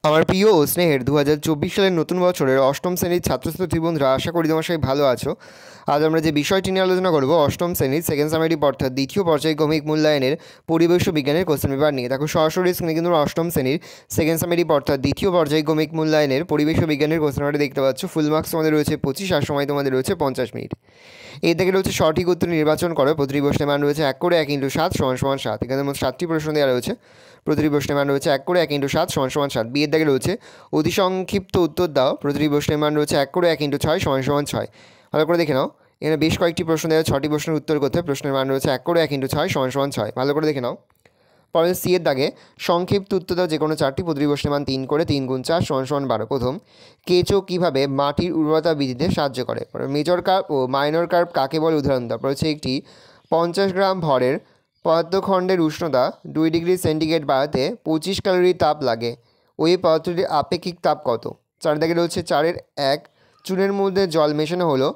আমার প্রিয় ও স্নেহের 2024 সালের নতুন বছরের অষ্টম শ্রেণীর ছাত্রছাত্রী বন্ধুরা, আশা করি তোমার সবাই ভালো আছো। আজ আমরা যে বিষয়টি নিয়ে আলোচনা করব অষ্টম শ্রেণীর সেকেন্ড সামেটিভ অর্থাৎ দ্বিতীয় পর্যায়ক্রমিক মূল্যায়নের পরিবেশ ও বিজ্ঞানের কোশ্চেন পেপার নিয়ে। দেখো সরাসরি স্ক্রিনে কিন্তু অষ্টম শ্রেণীর সেকেন্ড সামেটিভ অর্থাৎ দ্বিতীয় পর্যায়ক্রমিক মূল্যায়নের পরিবেশ ও বিজ্ঞানের কোশ্চেন পেপারটা দেখতে পাচ্ছ। ফুল মার্কস তোমাদের রয়েছে 25 আর সময় তোমাদের রয়েছে 50 মিনিট। এই থেকে রয়েছে সঠিক উত্তর নির্বাচন করো। প্রতিটি প্রশ্নের মান রয়েছে 1 করে 1 × 7 = 7। এখানে মোট 7টি প্রশ্ন দেওয়া রয়েছে। প্রতিটি প্রশ্নের মান রয়েছে 1 করে 1 × 7 = 7। বিয়ের দাগে রয়েছে অতি সংক্ষিপ্ত উত্তর দাও। প্রতিটি প্রশ্নের মান রয়েছে 1 করে 1 × 6 = 6। ভালো করে দেখে নাও, এখানে বেশ কয়েকটি প্রশ্ন দেওয়া, 6টি প্রশ্নের উত্তর করতে। প্রশ্নের মান রয়েছে 1 করে 1 × 6 = 6। ভালো করে দেখে নাও। পরে সি এর দাগে সংক্ষিপ্ত উত্তর দাও যে কোনো 4টি। প্রতিটি প্রশ্নের মান 3 করে 3 × 4 = 12। প্রথম, কেঁচো কীভাবে মাটির উর্বরতা বৃদ্ধিতে সাহায্য করে? মেজর কার্ভ ও মাইনর কার্ভ কাকে বলে? উদাহরণ দাও। রয়েছে একটি 50 গ্রাম ভরের পদার্থখণ্ডের উষ্ণতা 2 ডিগ্রি সেন্টিগ্রেড বাড়াতে 25 ক্যালোরি তাপ লাগে। ওই পদার্থটির আপেক্ষিক তাপ কত? 4 দাগে রয়েছে 4-এর 1, চুনের মধ্যে জল মেশানো হলো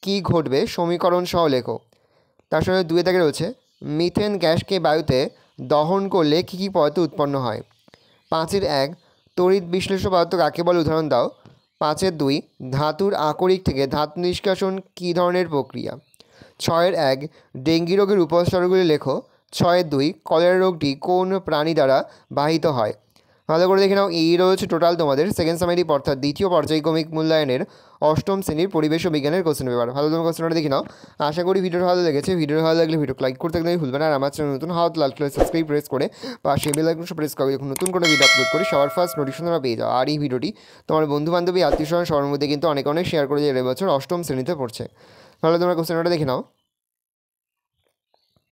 কী ঘটবে? সমীকরণ সহ লেখো। তার সঙ্গে 2 দাগে রয়েছে মিথেন গ্যাসকে বায়ুতে দহন করলে কী কী পদার্থ উৎপন্ন হয়? 5-এর 1, তড়িৎ বিশ্লেষ্য পদার্থ কাকে বলে? উদাহরণ দাও। 5-এর 2, ধাতুর আকরিক থেকে ধাতু নিষ্কাশন কী ধরনের প্রক্রিয়া? 6-এর 1, ডেঙ্গি রোগের উপসর্গগুলি লেখো। 6-এর 2, কলেরা রোগটি কোন প্রাণী দ্বারা বাহিত হয়? ভালো করে দেখে নাও। এই রয়েছে টোটাল তোমাদের সেকেন্ড সামেটিভ অর্থাৎ দ্বিতীয় পর্যায়ক্রমিক মূল্যায়নের অষ্টম শ্রেণীর পরিবেশ ও বিজ্ঞানের কোশ্চেন পেপার। ভালো তোমার কোশ্চেনটা দেখে নাও। আশা করি ভিডিও ভালো লেগেছে। ভিডিও ভালো লাগলে ভিডিও লাইক করতে একদমই ভুলবে না। আর আমার চ্যানেল নতুন হাত লাল কালার সাবস্ক্রাইব প্রেস করে পাশে বেল আইকন প্রেস করে যখন নতুন কোনো ভিডিও আপলোড করি সবার ফার্স্ট নোটিফিকেশন পেয়ে যাও। আর এই ভিডিওটি তোমার বন্ধু বান্ধবী আত্মীয় স্বজন সবার মধ্যে কিন্তু অনেক শেয়ার করে যে এবছর অষ্টম শ্রেণীতে পড়ছে। ভালো তোমার কোশ্চেনটা দেখে নাও।